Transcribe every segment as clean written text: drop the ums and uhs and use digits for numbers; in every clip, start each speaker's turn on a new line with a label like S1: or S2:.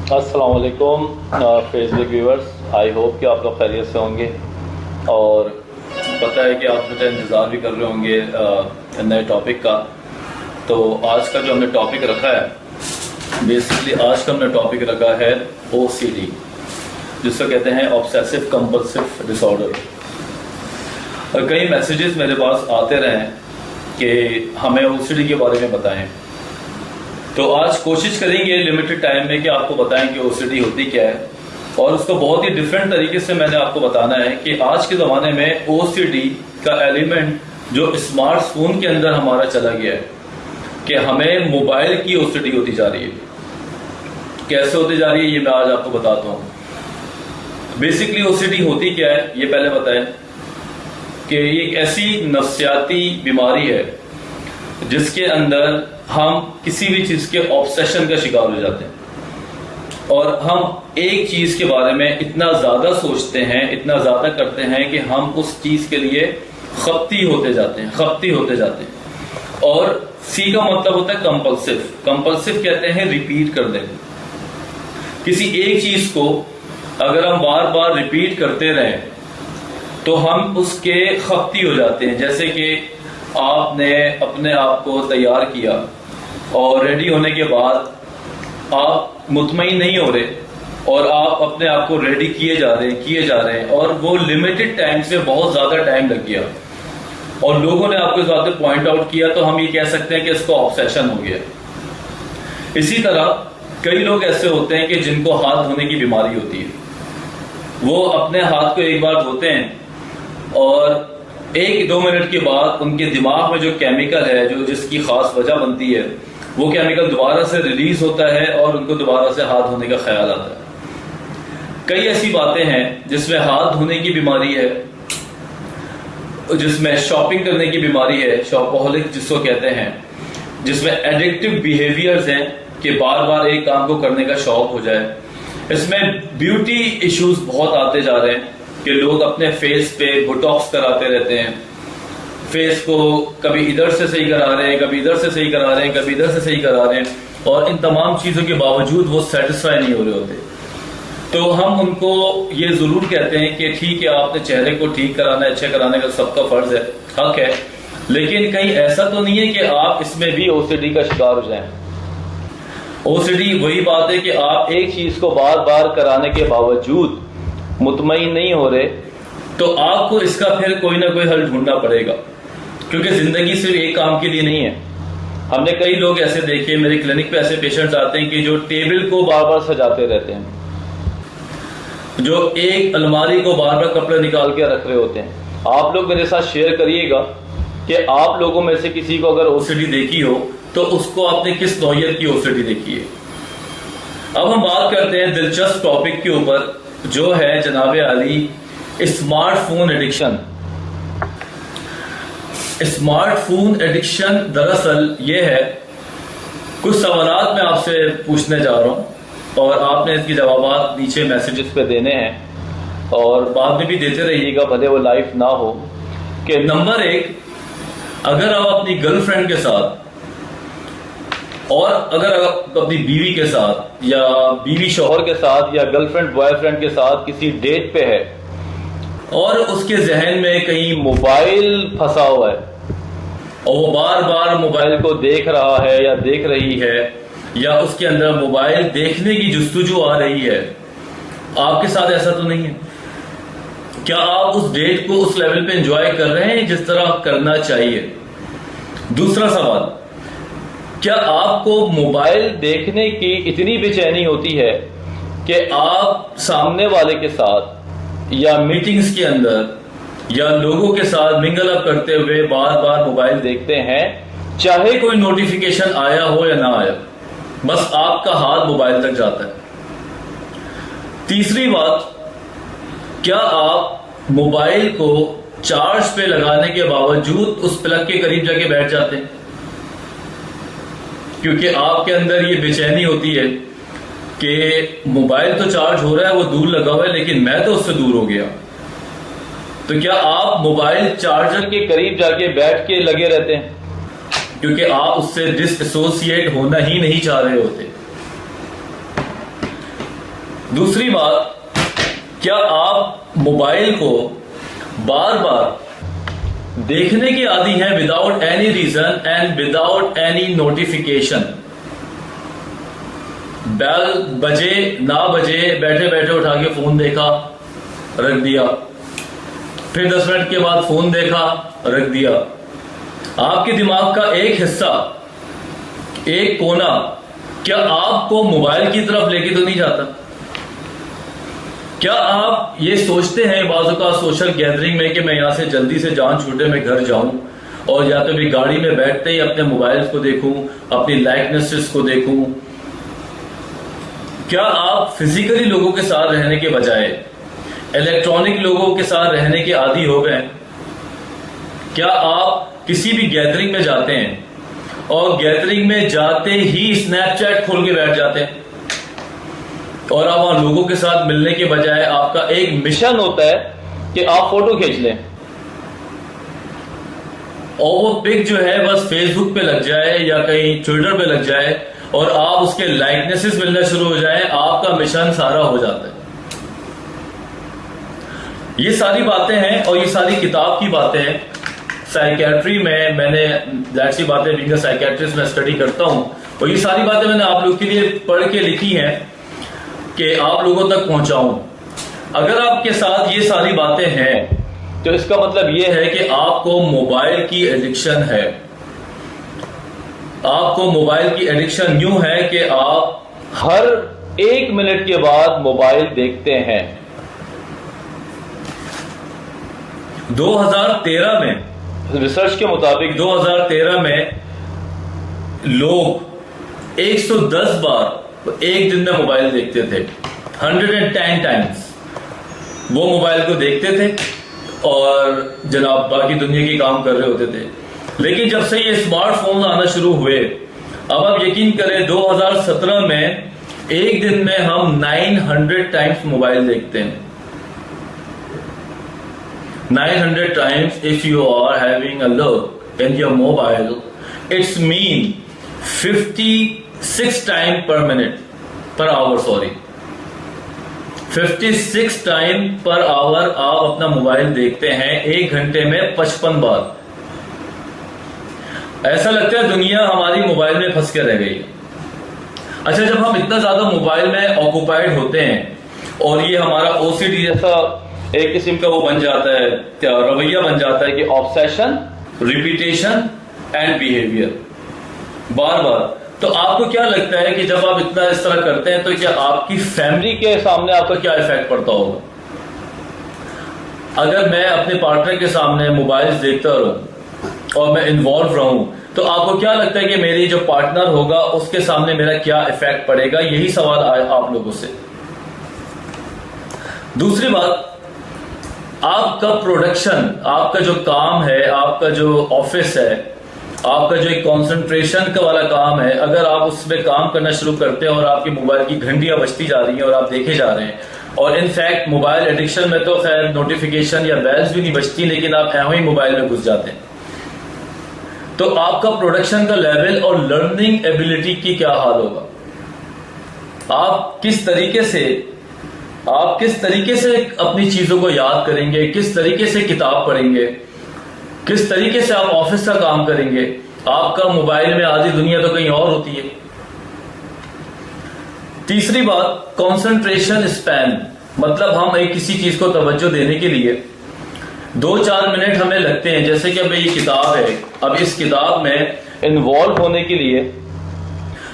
S1: अस्सलाम वालेकुम Facebook viewers, I hope कि आप लोग खैरियत से होंगे और पता है कि आप मुझे इंतज़ार भी कर रहे होंगे नए टॉपिक का। तो आज का जो हमने टॉपिक रखा है, बेसिकली आज का हमने टॉपिक रखा है OCD, जिसको कहते हैं ऑब्सेसिव कंपल्सिव डिसऑर्डर। और कई मैसेजेस मेरे पास आते रहे कि हमें OCD के बारे में बताएं, तो आज कोशिश करेंगे लिमिटेड टाइम में कि आपको बताएं कि OCD होती क्या है। और उसको बहुत ही डिफरेंट तरीके से मैंने आपको बताना है कि आज के ज़माने में OCD का एलिमेंट जो स्मार्टफोन के अंदर हमारा चला गया है, कि हमें मोबाइल की OCD होती जा रही है। कैसे होती जा रही है ये मैं आज आपको बताता हूँ। बेसिकली OCD होती क्या है ये पहले बताएं कि ये एक ऐसी नफ्सियाती बीमारी है जिसके अंदर हम किसी भी चीज के ऑब्सेशन का शिकार हो जाते हैं और हम एक चीज के बारे में इतना ज्यादा सोचते हैं, इतना ज्यादा करते हैं कि हम उस चीज के लिए खपती होते जाते हैं। और सी का मतलब होता है कंपल्सिव। कंपल्सिव कहते हैं रिपीट कर देना। किसी एक चीज को अगर हम बार बार रिपीट करते रहें तो हम उसके खपती हो जाते हैं। जैसे कि आपने अपने आप को तैयार किया और रेडी होने के बाद आप मुतमईन नहीं हो रहे और आप अपने आप को रेडी किए जा रहे हैं और वो लिमिटेड टाइम से बहुत ज्यादा टाइम लग गया और लोगों ने आपको इस बात पे पॉइंट आउट किया, तो हम ये कह सकते हैं कि इसको ऑब्सेशन हो गया। इसी तरह कई लोग ऐसे होते हैं कि जिनको हाथ धोने की बीमारी होती है। वो अपने हाथ को एक बार धोते हैं और 1-2 मिनट के बाद उनके दिमाग में जो केमिकल है, जो जिसकी खास वजह बनती है, वो केमिकल दोबारा से रिलीज होता है और उनको दोबारा से हाथ धोने का ख्याल आता है। कई ऐसी बातें हैं जिसमें हाथ धोने की बीमारी है, जिसमें शॉपिंग करने की बीमारी है, शॉपहोलिक जिसको कहते हैं, जिसमें एडिक्टिव बिहेवियर्स हैं कि बार बार एक काम को करने का शौक हो जाए। इसमें ब्यूटी इश्यूज बहुत आते जा रहे हैं कि लोग अपने फेस पे बोटॉक्स कराते रहते हैं। फेस को कभी इधर से सही करा रहे हैं, कभी इधर से सही करा रहे हैं, कभी इधर से सही करा रहे हैं, और इन तमाम चीजों के बावजूद वो सेटिस्फाई नहीं हो रहे होते। तो हम उनको ये जरूर कहते हैं कि ठीक है, आपने चेहरे को ठीक कराना है, अच्छे कराने का सबका फर्ज है, हक है, लेकिन कहीं ऐसा तो नहीं है कि आप इसमें भी OCD का शिकार हो जाएं। OCD वही बात है कि आप एक चीज को बार बार कराने के बावजूद मुतमईन नहीं हो रहे, तो आपको इसका फिर कोई ना कोई हल ढूंढना पड़ेगा, क्योंकि जिंदगी सिर्फ एक काम के लिए नहीं है। हमने कई लोग ऐसे देखे, मेरे क्लिनिक पे ऐसे पेशेंट्स आते हैं कि जो टेबल को बार बार सजाते रहते हैं, जो एक अलमारी को बार बार कपड़े निकाल के रख रहे होते हैं। आप लोग मेरे साथ शेयर करिएगा कि आप लोगों में से किसी को अगर OCD देखी हो तो उसको आपने किस नौयत की OCD देखी है। अब हम बात करते हैं दिलचस्प टॉपिक के ऊपर, जो है जनाबे आली स्मार्टफोन एडिक्शन। स्मार्टफोन एडिक्शन दरअसल ये है, कुछ सवालात मैं आपसे पूछने जा रहा हूं और आपने इसके जवाब नीचे मैसेजेस पे देने हैं और बाद में भी देते रहिएगा, भले वो लाइव ना हो। कि नंबर 1, अगर आप अपनी गर्लफ्रेंड के साथ और अगर आप अपनी बीवी के साथ या बीवी शौहर के साथ या गर्लफ्रेंड बॉयफ्रेंड के साथ किसी डेट पे है और उसके जहन में कहीं मोबाइल फंसा हुआ है और वो बार बार मोबाइल को देख रहा है या देख रही है, या उसके अंदर मोबाइल देखने की जुस्तजू आ रही है, आपके साथ ऐसा तो नहीं है? क्या आप उस डेट को उस लेवल पे एंजॉय कर रहे हैं जिस तरह करना चाहिए? दूसरा सवाल, क्या आपको मोबाइल देखने की इतनी बेचैनी होती है कि आप सामने वाले के साथ या मीटिंग्स के अंदर या लोगों के साथ मिंगल अप करते हुए बार बार मोबाइल देखते हैं, चाहे कोई नोटिफिकेशन आया हो या ना आया, बस आपका हाथ मोबाइल तक जाता है? तीसरी बात, क्या आप मोबाइल को चार्ज पे लगाने के बावजूद उस प्लग के करीब जाके बैठ जाते हैं? क्योंकि आपके अंदर ये बेचैनी होती है कि मोबाइल तो चार्ज हो रहा है, वो दूर लगा हुआ है, लेकिन मैं तो उससे दूर हो गया। तो क्या आप मोबाइल चार्जर के करीब जाके बैठ के लगे रहते हैं? क्योंकि आप उससे डिसएसोसिएट होना ही नहीं चाह रहे होते। दूसरी बात, क्या आप मोबाइल को बार बार देखने के आदी हैं without any reason and without any notification? Bell बजे ना बजे, बैठे बैठे उठा के फोन देखा, रख दिया, फिर 10 मिनट के बाद फोन देखा, रख दिया। आपके दिमाग का एक हिस्सा, एक कोना, क्या आपको मोबाइल की तरफ लेके तो नहीं जाता? क्या आप ये सोचते हैं बाजू का सोशल गैदरिंग में कि मैं यहां से जल्दी से जान छूटे मैं घर जाऊं और या तो भी गाड़ी में बैठते ही अपने मोबाइल को देखूं, अपनी लाइकनेसेस को देखूं? क्या आप फिजिकली लोगों के साथ रहने के बजाय इलेक्ट्रॉनिक लोगों के साथ रहने के आदी हो गए? क्या आप किसी भी गैदरिंग में जाते हैं और गैदरिंग में जाते ही स्नैपचैट खोल के बैठ जाते हैं और आप वहां लोगों के साथ मिलने के बजाय आपका एक मिशन होता है कि आप फोटो खींच लें और वो पिक जो है बस फेसबुक पे लग जाए या कहीं ट्विटर पे लग जाए और आप उसके लाइकनेसेस मिलना शुरू हो जाए, आपका मिशन सारा हो जाता है। ये सारी बातें हैं और ये सारी किताब की बातें हैं। साइकेट्री में मैंने दैट सी बातें, बीइंग अ साइकेट्रिस्ट मैं स्टडी करता हूं और ये सारी बातें मैंने आप लोग के लिए पढ़ के लिखी हैं कि आप लोगों तक पहुंचाऊं। अगर आपके साथ ये सारी बातें हैं तो इसका मतलब ये है कि आपको मोबाइल की एडिक्शन है। आपको मोबाइल की एडिक्शन यूं है कि आप हर 1 मिनट के बाद मोबाइल देखते हैं। 2013 में रिसर्च के मुताबिक 2013 में लोग 110 बार एक दिन में मोबाइल देखते थे। 110 टाइम्स वो मोबाइल को देखते थे और जनाब बाकी दुनिया के काम कर रहे होते थे। लेकिन जब से ये स्मार्टफोन आना शुरू हुए, अब आप यकीन करें 2017 में एक दिन में हम 900 टाइम्स मोबाइल देखते हैं। 900 times if you are having a look in your mobile, it's mean 56 time per hour, sorry 56 time per hour आप अपना मोबाइल देखते हैं। 1 घंटे में 55 बार। ऐसा लगता है दुनिया हमारी मोबाइल में फंस के रह गई है। अच्छा, जब हम इतना ज्यादा मोबाइल में ऑक्युपाइड होते हैं और ये हमारा ओसीडी जैसा एक किस्म का वो बन जाता है, रवैया बन जाता है कि ऑब्सेशन, रिपीटेशन एंड बिहेवियर, बार बार, तो आपको क्या लगता है कि जब आप इतना इस तरह करते हैं तो क्या आपकी फैमिली के सामने आपका क्या इफेक्ट पड़ता होगा? अगर मैं अपने पार्टनर के सामने मोबाइल देखता रहूं और मैं इन्वॉल्व रहूं तो आपको क्या लगता है कि मेरी जो पार्टनर होगा उसके सामने मेरा क्या इफेक्ट पड़ेगा? यही सवाल आए आप लोगों से। दूसरी बात, आपका प्रोडक्शन, आपका जो काम है, आपका जो ऑफिस है, आपका जो एक कंसंट्रेशन का वाला काम है, अगर आप उसमें काम करना शुरू करते हैं और आपकी मोबाइल की घंटियां बजती जा रही हैं और आप देखे जा रहे हैं, और इनफैक्ट मोबाइल एडिक्शन में तो खैर नोटिफिकेशन या बेल्स भी नहीं बजती, लेकिन आप ऐसे ही मोबाइल में घुस जाते हैं, तो आपका प्रोडक्शन का लेवल और लर्निंग एबिलिटी की क्या हाल होगा? आप किस तरीके से अपनी चीजों को याद करेंगे, किस तरीके से किताब पढ़ेंगे, किस तरीके से आप ऑफिस का काम करेंगे? आपका मोबाइल में आधी दुनिया तो कहीं और होती है। तीसरी बात, कंसंट्रेशन स्पैन, मतलब हम एक किसी चीज को तवज्जो देने के लिए 2-4 मिनट हमें लगते हैं। जैसे कि अब ये किताब है, अब इस किताब में इन्वॉल्व होने के लिए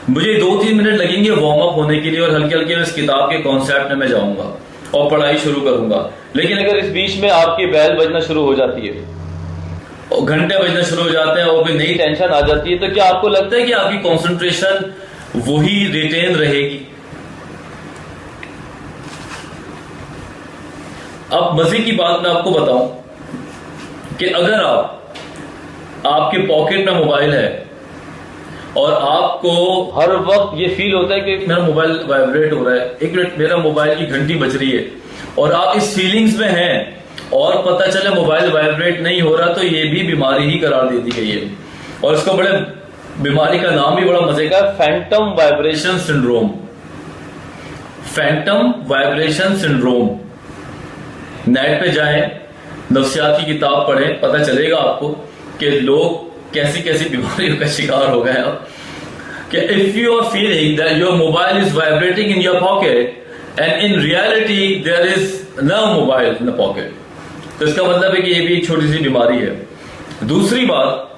S1: मुझे 2-3 मिनट लगेंगे वार्म अप होने के लिए और हल्के हल्के इस किताब के कॉन्सेप्ट में मैं जाऊंगा और पढ़ाई शुरू करूंगा। लेकिन अगर इस बीच में आपकी बेल बजना शुरू हो जाती है और घंटे बजना शुरू हो जाते हैं और कोई नई टेंशन आ जाती है, तो क्या आपको लगता है कि आपकी कंसंट्रेशन वही रिटेन रहेगी? अब मजे की बात मैं आपको बताऊं कि अगर आपके पॉकेट में मोबाइल है और आपको हर वक्त ये फील होता है कि मेरा मोबाइल वाइब्रेट हो रहा है, 1 मिनट मेरा मोबाइल की घंटी बज रही है, और आप इस फीलिंग्स में हैं और पता चले मोबाइल वाइब्रेट नहीं हो रहा, तो ये भी बीमारी ही करार दे दी गई है। और इसको बड़े बीमारी का नाम भी बड़ा मजे का, Phantom vibration syndrome. Phantom vibration syndrome. Net पे जाएं, नफ्सियात की किताब पढ़ें, पता चलेगा आपको कि लोग कैसी कैसी बीमारियों का शिकार हो गए हैं। कि if you are feeling that your mobile is vibrating in your pocket and in reality there is no mobile in the pocket, तो इसका मतलब है कि ये भी एक छोटी सी बीमारी है। दूसरी बात,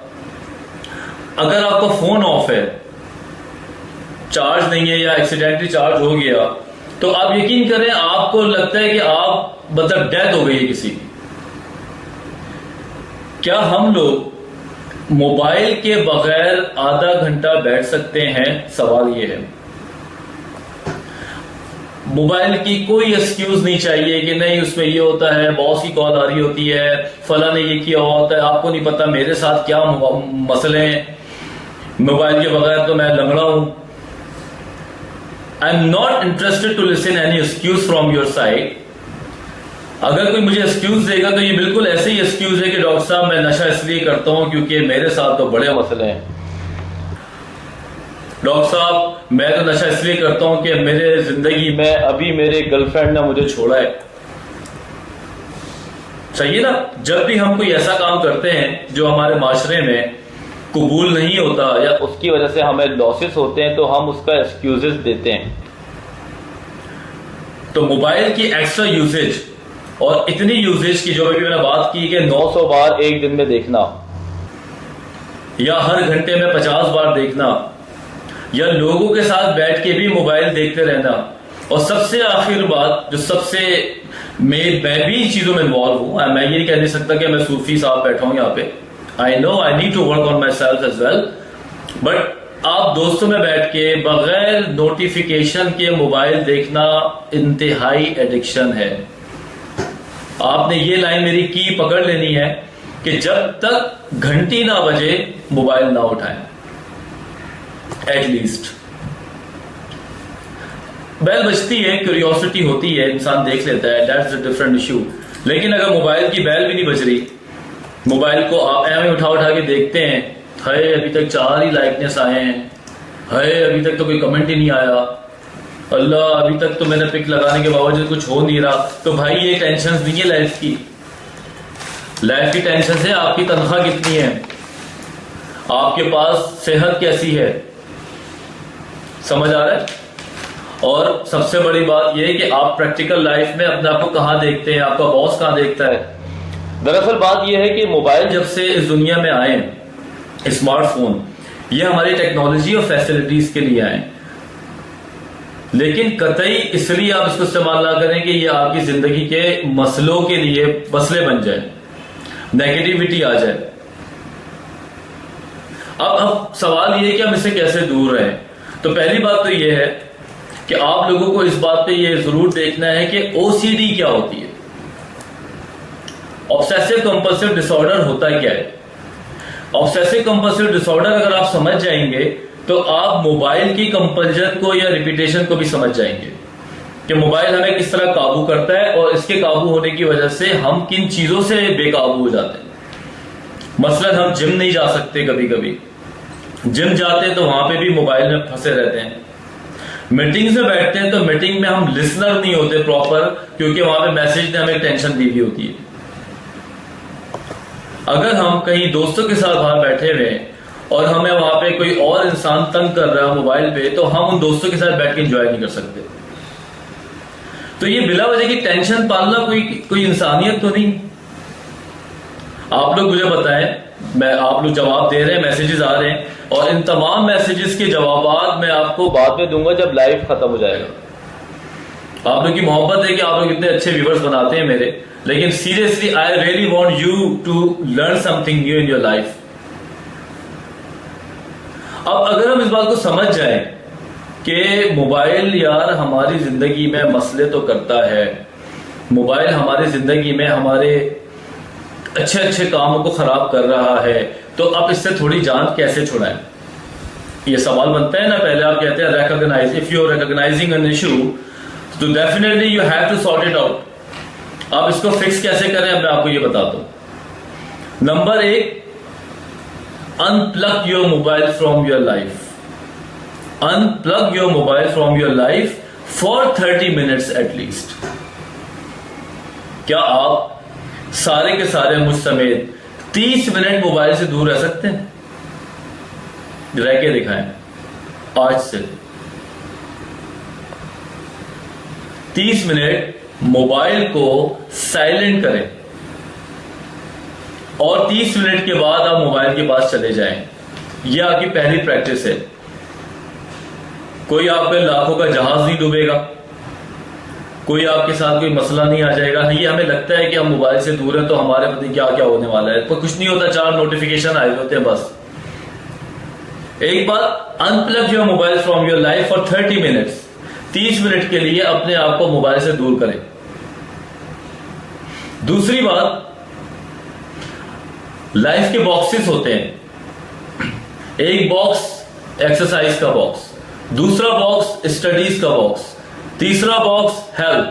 S1: अगर आपका फोन ऑफ है, चार्ज नहीं है या एक्सीडेंटली चार्ज हो गया, तो आप यकीन करें आपको लगता है कि आप मतलब डेथ हो गई है किसी की। क्या हम लोग मोबाइल के बगैर आधा घंटा बैठ सकते हैं? सवाल यह है। मोबाइल की कोई एक्सक्यूज नहीं चाहिए कि नहीं उसमें ये होता है, बॉस की कॉल आ रही होती है, फला ने ये किया होता है, आपको नहीं पता मेरे साथ क्या मसले हैं, मोबाइल के बगैर तो मैं लंगड़ा हूं। I am not interested to listen any excuse from your side. अगर कोई मुझे एक्सक्यूज देगा तो ये बिल्कुल ऐसे ही एक्सक्यूज है कि डॉक्टर साहब मैं नशा इसलिए करता हूं क्योंकि मेरे साथ तो बड़े मसले हैं। डॉक्टर साहब मैं तो नशा इसलिए करता हूं कि मेरे जिंदगी में अभी मेरे गर्लफ्रेंड ने मुझे छोड़ा है। चाहिए ना, जब भी हम कोई ऐसा काम करते हैं जो हमारे माशरे में कबूल नहीं होता या उसकी वजह से हमें लॉसेस होते हैं, तो हम उसका एक्सक्यूजेस देते हैं। तो मोबाइल की एक्स्ट्रा यूसेज और इतनी यूसेज की जो अभी मैंने बात की कि 900 बार एक दिन में देखना या हर घंटे में 50 बार देखना या लोगों के साथ बैठ के भी मोबाइल देखते रहना, और सबसे आखिर बात जो सबसे मैं भी चीजों में इन्वॉल्व हूं, मैं ये कह नहीं सकता कि मैं सूफी साहब बैठा हूं यहाँ पे। I know I need to work on myself as well, but आप दोस्तों में बैठ के बगैर नोटिफिकेशन के मोबाइल देखना इंतहाई एडिक्शन है। आपने ये लाइन मेरी की पकड़ लेनी है कि जब तक घंटी ना बजे मोबाइल ना उठाएं, एटलीस्ट। बेल बजती है, क्यूरियोसिटी होती है, इंसान देख लेता है, दैट्स अ डिफरेंट इशू। लेकिन अगर मोबाइल की बेल भी नहीं बज रही, मोबाइल को आप ऐਵੇਂ उठा उठा के देखते हैं, हाय अभी तक 4 ही लाइकनेस आए हैं, हाय अभी तक तो कोई कमेंट ही नहीं आया, अल्लाह अभी तक तो मैंने पिक लगाने के बावजूद कुछ हो नहीं रहा, तो भाई ये टेंशन नहीं है लाइफ की। लाइफ की टेंशन है आपकी तनख्वाह कितनी है, आपके पास सेहत कैसी है, समझ आ रहा है? और सबसे बड़ी बात यह है कि आप प्रैक्टिकल लाइफ में अपने आप को कहां देखते हैं, आपका बॉस कहां देखता है। दरअसल बात यह है कि मोबाइल जब से इस दुनिया में आए, स्मार्टफोन, ये हमारी टेक्नोलॉजी और फैसिलिटीज के लिए आए, लेकिन कतई इसलिए आप इसको इस्तेमाल ना करें कि ये आपकी जिंदगी के मसलों के लिए मसले बन जाए, नेगेटिविटी आ जाए। अब सवाल ये है कि हम इससे कैसे दूर रहें। तो पहली बात तो ये है कि आप लोगों को इस बात पे ये जरूर देखना है कि ओसीडी क्या होती है, ऑब्सेसिव कंपल्सिव डिसऑर्डर होता क्या है। ऑब्सेसिव कंपल्सिव डिसऑर्डर अगर आप समझ जाएंगे तो आप मोबाइल की कंपल्जन को या रिपीटेशन को भी समझ जाएंगे कि मोबाइल हमें किस तरह काबू करता है और इसके काबू होने की वजह से हम किन चीजों से बेकाबू हो जाते हैं। मसलन हम जिम नहीं जा सकते, कभी कभी जिम जाते हैं तो वहां पे भी मोबाइल में फंसे रहते हैं। मीटिंग्स में बैठते हैं तो मीटिंग में हम लिसनर नहीं होते प्रॉपर, क्योंकि वहां पे मैसेज ने हमें टेंशन दी हुई होती है। अगर हम कहीं दोस्तों के साथ बाहर बैठे हुए और हमें वहां पे कोई और इंसान तंग कर रहा है मोबाइल पे, तो हम उन दोस्तों के साथ बैठ के एंजॉय नहीं कर सकते। तो ये बिला वजह की टेंशन पालना कोई इंसानियत तो नहीं। आप लोग मुझे बताएं, आप लोग जवाब दे रहे हैं, मैसेजेस आ रहे हैं, और इन तमाम मैसेजेस के जवाब मैं आपको बाद में दूंगा जब लाइव खत्म हो जाएगा। आप लोग की मोहब्बत है कि आप लोग इतने अच्छे व्यूअर्स बनाते हैं मेरे, लेकिन seriously I really want you to learn something new in your life. अब अगर हम इस बात को समझ जाएं कि मोबाइल यार हमारी जिंदगी में मसले तो करता है, मोबाइल हमारी जिंदगी में हमारे अच्छे अच्छे कामों को खराब कर रहा है, तो अब इससे थोड़ी जान कैसे छुड़ाएं? ये सवाल बनता है ना। पहले आप कहते हैं recognise, if you are recognising an issue तो definitely you have to sort it out. आप इसको फिक्स कैसे करें, अब मैं आपको ये बताता हूं। Number 1, unplug your mobile from your life. Unplug your mobile from your life for 30 minutes at least. क्या आप सारे के सारे मुझ समेत 30 मिनट मोबाइल से दूर रह सकते हैं? रह के दिखाएं आज से। 30 मिनट मोबाइल को साइलेंट करें और 30 मिनट के बाद आप मोबाइल के पास चले जाएं। यह आपकी पहली प्रैक्टिस है। कोई आप पे लाखों का जहाज नहीं डूबेगा, कोई आपके साथ कोई मसला नहीं आ जाएगा। ये हमें लगता है कि हम मोबाइल से दूर हैं तो हमारे पता नहीं क्या क्या होने वाला है, पर कुछ नहीं होता। 4 नोटिफिकेशन आए होते हैं बस। एक बार unplug your mobile from your life for 30 minutes. 30 minute के लिए अपने आप को मोबाइल से दूर करें। दूसरी बात, लाइफ के बॉक्सेस होते हैं। एक बॉक्स एक्सरसाइज का बॉक्स, दूसरा बॉक्स स्टडीज का बॉक्स, तीसरा बॉक्स हेल्थ,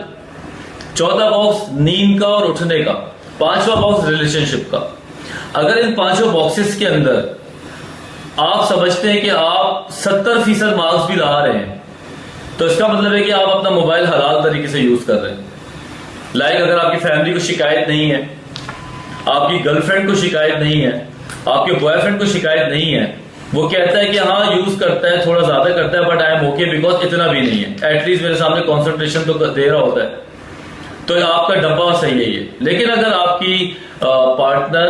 S1: चौथा बॉक्स नींद का और उठने का, पांचवा बॉक्स रिलेशनशिप का। अगर इन पांचों बॉक्सेस के अंदर आप समझते हैं कि आप 70% मार्क्स भी ला रहे हैं, तो इसका मतलब है कि आप अपना मोबाइल हलाल तरीके से यूज कर रहे हैं। लाइक अगर आपकी फैमिली को शिकायत नहीं है, आपकी गर्लफ्रेंड को शिकायत नहीं है, आपके बॉयफ्रेंड को शिकायत नहीं है, वो कहता है कि हाँ यूज करता है, थोड़ा ज्यादा करता है, but I am okay because इतना भी नहीं है, एटलीस्ट मेरे सामने कॉन्सेंट्रेशन तो दे रहा होता है, तो आपका डब्बा सही है ये। लेकिन अगर आपकी पार्टनर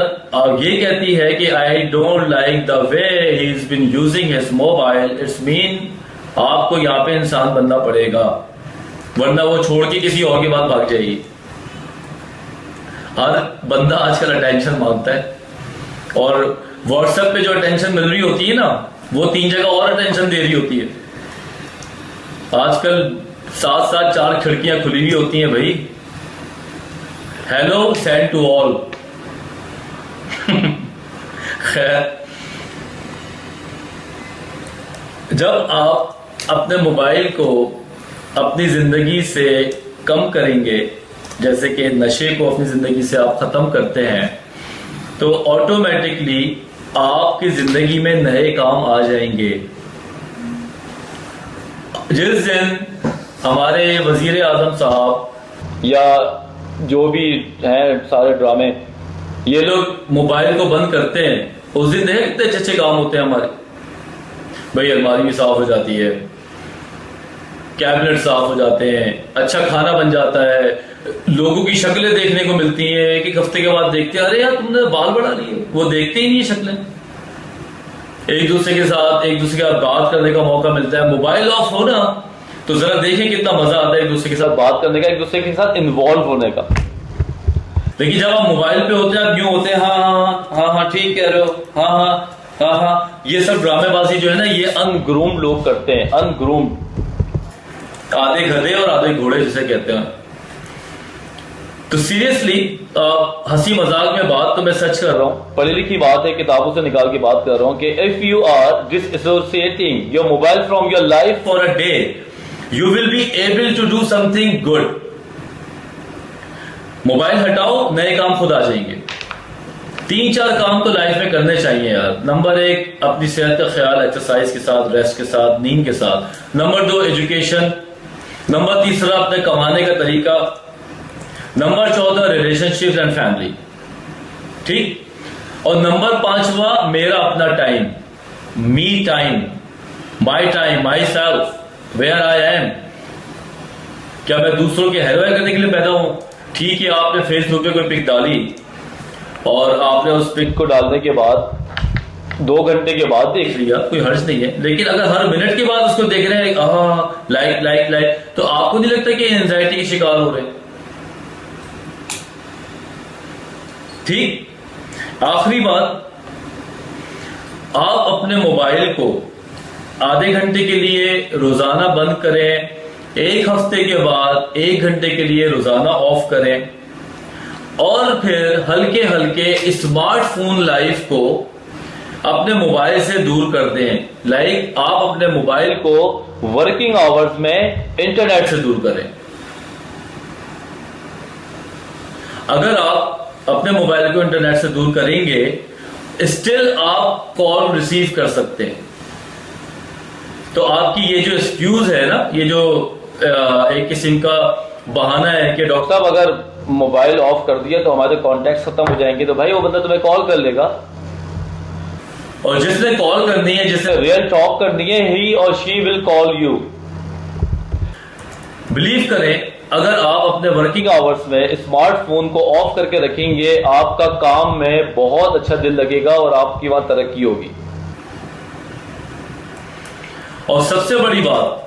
S1: ये कहती है कि I don't like the way he is been using his mobile, it's mean आपको यहां पे इंसान बनना पड़ेगा, वरना वो छोड़ के किसी और के बाद भाग जाएगी। हर बंदा आजकल अटेंशन मांगता है, और व्हाट्सएप पे जो अटेंशन मिल रही होती है ना, वो 3 जगह और अटेंशन दे रही होती है। आजकल 7-7 4 खिड़कियां खुली हुई होती हैं भाई। Hello send to all. खैर, जब आप अपने मोबाइल को अपनी जिंदगी से कम करेंगे, जैसे कि नशे को अपनी जिंदगी से आप खत्म करते हैं, तो ऑटोमेटिकली आपकी जिंदगी में नए काम आ जाएंगे। जिस दिन हमारे वजीर आजम साहब या जो भी हैं सारे ड्रामे, ये लोग मोबाइल को बंद करते हैं, उस दिन देखें कितने अच्छे अच्छे काम होते हैं हमारे। भाई अलमारी भी साफ हो जाती है, कैबिनेट साफ हो जाते हैं, अच्छा खाना बन जाता है, लोगों की शक्लें देखने को मिलती हैं। एक हफ्ते के बाद देखते हैं, अरे यार तुमने बाल बढ़ा लिए, वो देखते ही नहीं शक्लें। एक दूसरे के साथ बात करने का मौका मिलता है। मोबाइल ऑफ हो ना तो जरा देखें कितना मजा आता है एक दूसरे के साथ बात करने का, एक दूसरे के साथ इन्वॉल्व होने का। लेकिन जब आप मोबाइल पे होते हैं, आप यूं होते हैं, हाँ ठीक कह रहे हो, हाँ, ये सब ड्रामेबाजी जो है ना, ये अनग्रूम्ड लोग करते हैं। अनग्रूम्ड, आधे गधे और आधे घोड़े जिसे कहते हैं। तो सीरियसली हंसी मजाक में बात तो मैं सच कर रहा हूं, पढ़ी लिखी बात है, किताबों से निकाल के बात कर रहा हूं कि if you are disassociating your mobile from your life for a day, you will be able to do something good. Mobile हटाओ, नए काम खुद आ जाएंगे। 3-4 काम तो लाइफ में करने चाहिए यार। नंबर 1, अपनी सेहत का ख्याल एक्सरसाइज के साथ, रेस्ट के साथ, नींद के साथ। Number 2, education. नंबर 3, अपने कमाने का तरीका। Number 14, relationship and family. ठीक। और नंबर 5वां, मेरा अपना time, me time, myself, where I am. क्या मैं दूसरों के हेरवाई करने के लिए पैदा हूं? ठीक है, आपने फेसबुक पे कोई पिक डाली और आपने उस पिक को डालने के बाद 2 घंटे के बाद देख लिया, कोई हर्ज नहीं है। लेकिन अगर हर मिनट के बाद उसको देख रहे हैं, लाइक, तो आपको नहीं लगता कि एंजाइटी के शिकार हो रहे हैं? ठीक। आखिरी बात, आप अपने मोबाइल को आधे घंटे के लिए रोजाना बंद करें, 1 हफ्ते के बाद 1 घंटे के लिए रोजाना ऑफ करें, और फिर हल्के हल्के स्मार्टफोन लाइफ को अपने मोबाइल से दूर कर दें। लाइक आप अपने मोबाइल को वर्किंग आवर्स में इंटरनेट से दूर करें। अगर आप अपने मोबाइल को इंटरनेट से दूर करेंगे, स्टिल आप कॉल रिसीव कर सकते हैं। तो आपकी ये जो एक्सक्यूज है ना, ये जो एक किस्म का बहाना है कि डॉक्टर साहब अगर मोबाइल ऑफ कर दिया तो हमारे कॉन्टैक्ट खत्म हो जाएंगे, तो भाई वो बंदा तुम्हें कॉल कर लेगा, और जिसने कॉल करनी है, जिसने रियल टॉक करनी है, ही और she will call you. Believe करें, अगर आप अपने वर्किंग आवर्स में स्मार्टफोन को ऑफ करके रखेंगे, आपका काम में बहुत अच्छा दिल लगेगा और आपकी वहां तरक्की होगी। और सबसे बड़ी बात,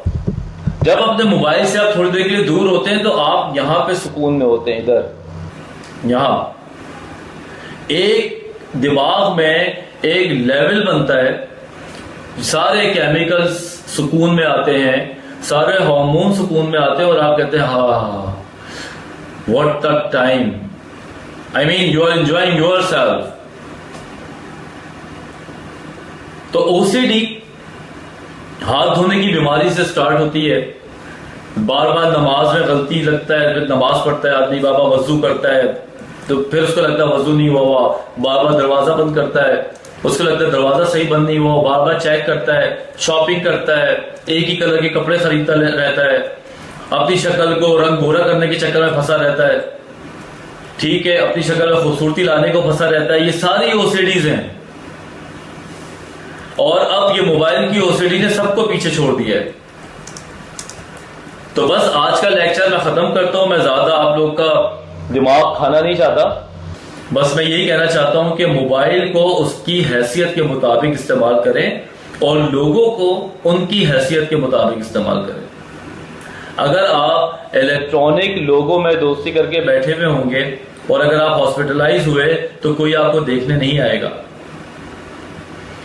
S1: जब अपने मोबाइल से आप थोड़ी देर के लिए दूर होते हैं तो आप यहां पे सुकून में होते हैं। इधर यहां एक दिमाग में एक लेवल बनता है, सारे केमिकल्स सुकून में आते हैं, सारे हार्मोन सुकून में आते हैं, और आप कहते हैं हाँ, what the time, I mean you are enjoying yourself. तो ओसीडी हाथ धोने की बीमारी से स्टार्ट होती है। बार बार नमाज में गलती लगता है, फिर नमाज पढ़ता है आदमी, बाबा वजू करता है तो फिर उसको लगता है वजू नहीं हुआ, बार बार दरवाजा बंद करता है, उसको लगता है दरवाजा सही बंद नहीं हुआ, बार बार चेक करता है, शॉपिंग करता है, एक ही कलर के कपड़े खरीदता रहता है, अपनी शक्ल को रंग गोरा करने के चक्कर में फंसा रहता है, ठीक है, अपनी शक्ल में खूबसूरती लाने को फंसा रहता है। ये सारी ओसीडीज हैं, और अब ये मोबाइल की ओसीडी ने सबको पीछे छोड़ दिया है। तो बस आज का लेक्चर मैं खत्म करता हूं, मैं ज्यादा आप लोग का दिमाग खाना नहीं चाहता, बस मैं यही कहना चाहता हूं कि मोबाइल को उसकी हैसियत के मुताबिक इस्तेमाल करें और लोगों को उनकी हैसियत के मुताबिक इस्तेमाल करें। अगर आप इलेक्ट्रॉनिक लोगों में दोस्ती करके बैठे हुए होंगे और अगर आप हॉस्पिटलाइज हुए तो कोई आपको देखने नहीं आएगा।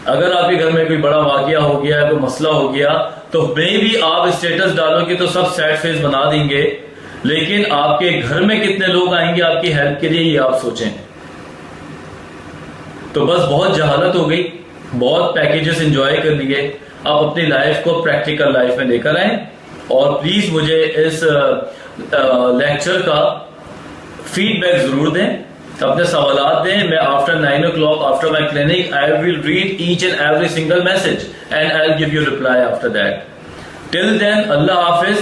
S1: अगर आपके घर में कोई बड़ा वाकया हो गया है, कोई मसला हो गया, तो मे भी आप स्टेटस डालोगे तो सब सैड फेस बना देंगे, लेकिन आपके घर में कितने लोग आएंगे आपकी हेल्प के लिए, ये आप सोचें। तो बस बहुत जहालत हो गई, बहुत पैकेजेस एंजॉय कर लिए, आप अपनी लाइफ को प्रैक्टिकल लाइफ में लेकर आए। और प्लीज मुझे इस लेक्चर का फीडबैक जरूर दें, अपने सवालात दें। मैं after 9 o'clock after my clinic I will read each and every single message and I will give you reply after that. Till then, अल्लाह हाफिज।